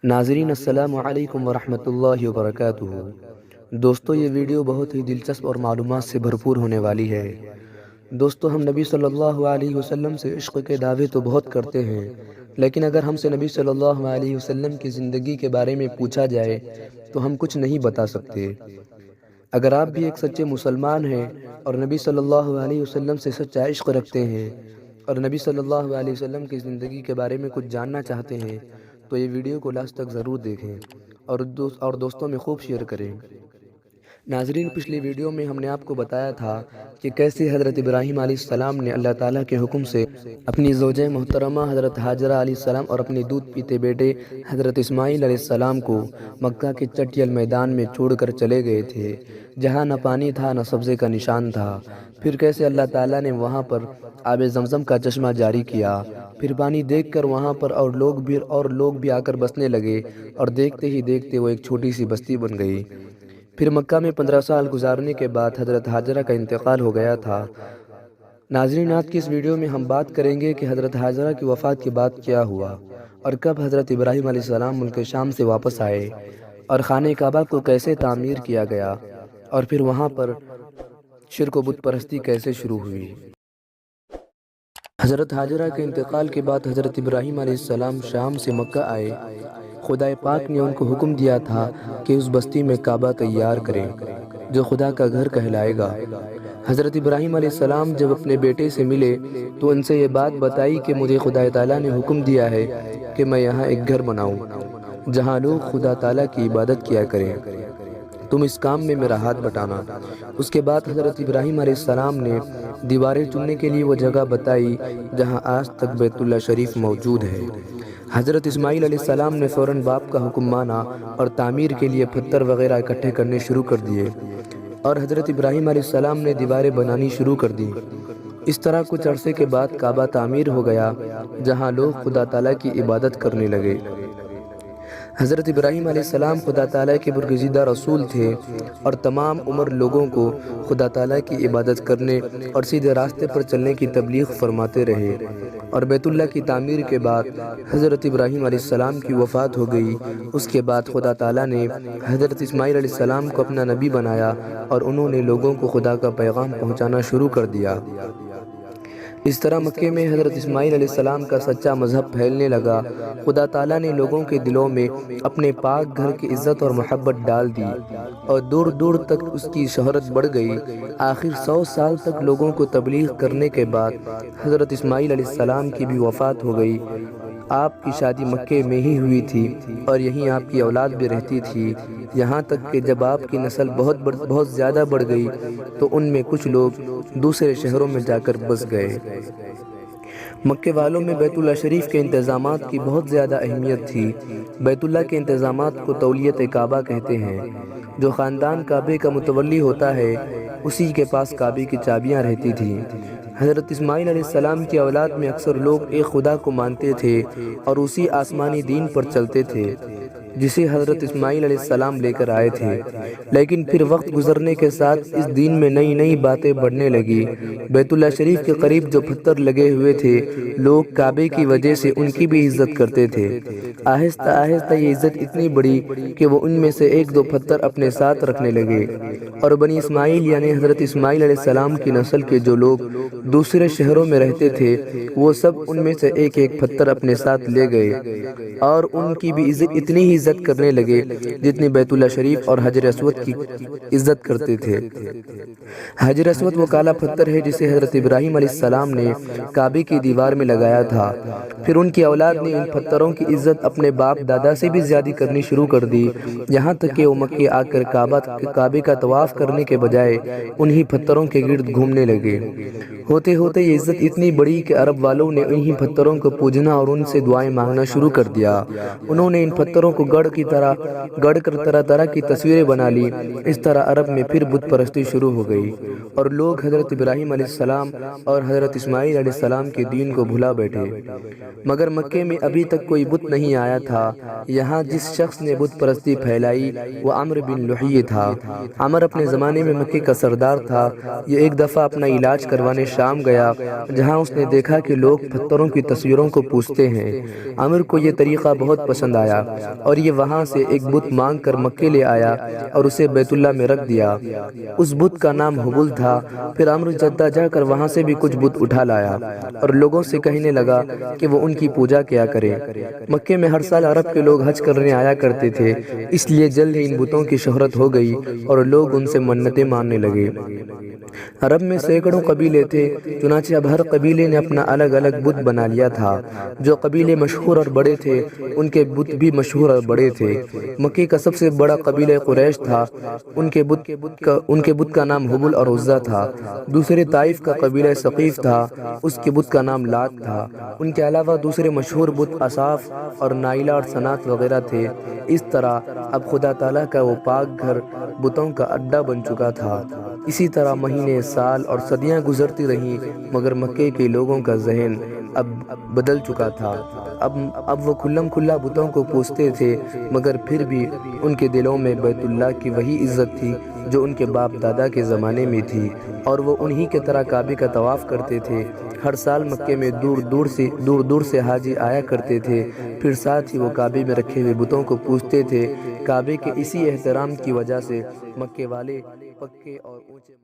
ناظرین السلام علیکم ورحمۃ اللہ وبرکاتہ۔ دوستو یہ ویڈیو بہت ہی دلچسپ اور معلومات سے بھرپور ہونے والی ہے۔ دوستو ہم نبی صلی اللہ علیہ وسلم سے عشق کے دعوے تو بہت کرتے ہیں، لیکن اگر ہم سے نبی صلی اللہ علیہ وسلم کی زندگی کے بارے میں پوچھا جائے تو ہم کچھ نہیں بتا سکتے۔ اگر آپ بھی ایک سچے مسلمان ہیں اور نبی صلی اللہ علیہ وسلم سے سچا عشق رکھتے ہیں اور نبی صلی اللہ علیہ وسلم کی زندگی کے بارے میں کچھ جاننا چاہتے ہیں تو یہ ویڈیو کو لاسٹ تک ضرور دیکھیں اور دوستوں میں خوب شیئر کریں۔ ناظرین، پچھلی ویڈیو میں ہم نے آپ کو بتایا تھا کہ کیسے حضرت ابراہیم علیہ السلام نے اللہ تعالیٰ کے حکم سے اپنی زوجہ محترمہ حضرت حاجرہ علیہ السلام اور اپنے دودھ پیتے بیٹے حضرت اسماعیل علیہ السلام کو مکہ کے چٹیل میدان میں چھوڑ کر چلے گئے تھے، جہاں نہ پانی تھا نہ سبزے کا نشان تھا۔ پھر کیسے اللہ تعالیٰ نے وہاں پر آب زمزم کا چشمہ جاری کیا، پھر پانی دیکھ کر وہاں پر اور لوگ بھی آ کر بسنے لگے، اور دیکھتے ہی دیکھتے وہ ایک چھوٹی سی بستی بن گئی۔ پھر مکہ میں 15 سال گزارنے کے بعد حضرت حاجرہ کا انتقال ہو گیا تھا۔ ناظرین، آج کی اس ویڈیو میں ہم بات کریں گے کہ حضرت حاجرہ کی وفات کے بعد کیا ہوا اور کب حضرت ابراہیم علیہ السلام ملک شام سے واپس آئے، اور خانہ کعبہ کو کیسے تعمیر کیا گیا، اور پھر وہاں پر شرک و بت پرستی کیسے شروع ہوئی۔ حضرت حاجرہ کے انتقال کے بعد حضرت ابراہیم علیہ السلام شام سے مکہ آئے۔ خدا پاک نے ان کو حکم دیا تھا کہ اس بستی میں کعبہ تیار کریں جو خدا کا گھر کہلائے گا۔ حضرت ابراہیم علیہ السلام جب اپنے بیٹے سے ملے تو ان سے یہ بات بتائی کہ مجھے خدا تعالیٰ نے حکم دیا ہے کہ میں یہاں ایک گھر بناؤں جہاں لوگ خدا تعالیٰ کی عبادت کیا کریں، تم اس کام میں میرا ہاتھ بٹانا۔ اس کے بعد حضرت ابراہیم علیہ السلام نے دیواریں چننے کے لیے وہ جگہ بتائی جہاں آج تک بیت اللہ شریف موجود ہے۔ حضرت اسماعیل علیہ السلام نے فوراً باپ کا حکم مانا اور تعمیر کے لیے پتھر وغیرہ اکٹھے کرنے شروع کر دیے، اور حضرت ابراہیم علیہ السلام نے دیواریں بنانی شروع کر دی۔ اس طرح کچھ عرصے کے بعد کعبہ تعمیر ہو گیا جہاں لوگ خدا تعالیٰ کی عبادت کرنے لگے۔ حضرت ابراہیم علیہ السلام خدا تعالیٰ کے برگزیدہ رسول تھے اور تمام عمر لوگوں کو خدا تعالیٰ کی عبادت کرنے اور سیدھے راستے پر چلنے کی تبلیغ فرماتے رہے، اور بیت اللہ کی تعمیر کے بعد حضرت ابراہیم علیہ السلام کی وفات ہو گئی۔ اس کے بعد خدا تعالیٰ نے حضرت اسماعیل علیہ السلام کو اپنا نبی بنایا اور انہوں نے لوگوں کو خدا کا پیغام پہنچانا شروع کر دیا۔ اس طرح مکے میں حضرت اسماعیل علیہ السلام کا سچا مذہب پھیلنے لگا۔ خدا تعالیٰ نے لوگوں کے دلوں میں اپنے پاک گھر کی عزت اور محبت ڈال دی اور دور دور تک اس کی شہرت بڑھ گئی۔ آخر 100 سال تک لوگوں کو تبلیغ کرنے کے بعد حضرت اسماعیل علیہ السلام کی بھی وفات ہو گئی۔ آپ کی شادی مکے میں ہی ہوئی تھی اور یہیں آپ کی اولاد بھی رہتی تھی، یہاں تک کہ جب آپ کی نسل بہت زیادہ بڑھ گئی تو ان میں کچھ لوگ دوسرے شہروں میں جا کر بس گئے۔ مکے والوں میں بیت اللہ شریف کے انتظامات کی بہت زیادہ اہمیت تھی۔ بیت اللہ کے انتظامات کو تولیت کعبہ کہتے ہیں۔ جو خاندان کعبے کا متولی ہوتا ہے اسی کے پاس کعبے کی چابیاں رہتی تھیں۔ حضرت اسماعیل علیہ السلام کی اولاد میں اکثر لوگ ایک خدا کو مانتے تھے اور اسی آسمانی دین پر چلتے تھے جسے حضرت اسماعیل علیہ السلام لے کر آئے تھے، لیکن پھر وقت گزرنے کے ساتھ اس دین میں نئی باتیں بڑھنے لگی۔ بیت اللہ شریف کے قریب جو پتھر لگے ہوئے تھے لوگ کعبے کی وجہ سے ان کی بھی عزت کرتے تھے۔ آہستہ آہستہ یہ عزت اتنی بڑھی کہ وہ ان میں سے ایک دو پتھر اپنے ساتھ رکھنے لگے، اور بنی اسماعیل یعنی حضرت اسماعیل علیہ السلام کی نسل کے جو لوگ دوسرے شہروں میں رہتے تھے وہ سب ان میں سے ایک ایک پتھر اپنے ساتھ لے گئے اور ان کی بھی اتنی ہی عزت کرنے لگے جتنی بیت اللہ شریف اور حجر اسود کی عزت کرتے تھے۔ حجر اسود وہ کالا پتھر ہے جسے حضرت ابراہیم علیہ السلام نے کعبے کی دیوار میں لگایا تھا۔ پھر ان کی اولاد نے ان پتھروں کی عزت اپنے باپ دادا سے بھی زیادہ کرنی شروع کر دی، یہاں تک کہ وہ مکے آ کر کعبے کا طواف کرنے کے بجائے انہی پتھروں کے گرد گھومنے لگے۔ ہوتے ہوتے یہ عزت اتنی بڑی کہ عرب والوں نے انہی پتھروں کو پوجنا اور ان سے دعائیں مانگنا شروع کر دیا۔ انہوں نے ان پتھروں کو گڑھ کر طرح طرح کی تصویریں بنا لی۔ اس طرح عرب میں پھر بت پرستی شروع ہو گئی اور لوگ حضرت ابراہیم علیہ السلام اور حضرت اسماعیل علیہ السلام کے دین کو بھلا بیٹھے۔ مگر مکے میں ابھی تک کوئی بت نہیں آیا تھا۔ یہاں جس شخص نے بت پرستی پھیلائی وہ عمرو بن لحی تھا۔ عمر اپنے زمانے میں مکے کا سردار تھا۔ یہ ایک دفعہ اپنا علاج کروانے شام گیا، جہاں اس نے دیکھا کہ لوگ پتھروں کی تصویروں کو پوجتے ہیں۔ عمر کو یہ طریقہ بہت پسند آیا اور یہ وہاں سے ایک بت مانگ کر مکے لے آیا اور اسے بیت اللہ میں رکھ دیا۔ اس بت کا نام حبل تھا۔ پھر عمر جدہ جا کر وہاں سے بھی کچھ بت اٹھا لایا اور لوگوں سے کہنے لگا کہ وہ ان کی پوجا کیا کریں۔ مکے میں ہر سال عرب کے لوگ حج کرنے آیا کرتے تھے، اس لیے جلد ہی ان بتوں کی شہرت ہو گئی اور لوگ ان سے منتیں ماننے لگے۔ عرب میں سینکڑوں قبیلے تھے، چنانچہ اب ہر قبیلے نے اپنا الگ الگ بت بنا لیا تھا۔ جو قبیلے مشہور اور بڑے تھے ان کے بت بھی مشہور اور بڑے تھے۔ مکے کا سب سے بڑا قبیلہ قریش تھا، ان کے بت کا نام حبل اور عزا تھا۔ دوسرے طائف کا قبیلہ ثقیف تھا، اس کے بت کا نام لات تھا۔ ان کے علاوہ دوسرے مشہور بت اصاف اور نائلہ اور سنات وغیرہ تھے۔ اس طرح اب خدا تعالیٰ کا وہ پاک گھر بتوں کا اڈا بن چکا تھا۔ اسی طرح مہینے، سال اور صدیاں گزرتی رہیں، مگر مکے کے لوگوں کا ذہن اب بدل چکا تھا۔ اب وہ کھلم کھلا بتوں کو پوجتے تھے، مگر پھر بھی ان کے دلوں میں بیت اللہ کی وہی عزت تھی جو ان کے باپ دادا کے زمانے میں تھی، اور وہ انہی کے طرح کعبے کا طواف کرتے تھے۔ ہر سال مکے میں دور دور سے حاجی آیا کرتے تھے، پھر ساتھ ہی وہ کعبے میں رکھے ہوئے بتوں کو پوجتے تھے۔ کعبے کے اسی احترام کی وجہ سے مکے والے پکے اور اونچے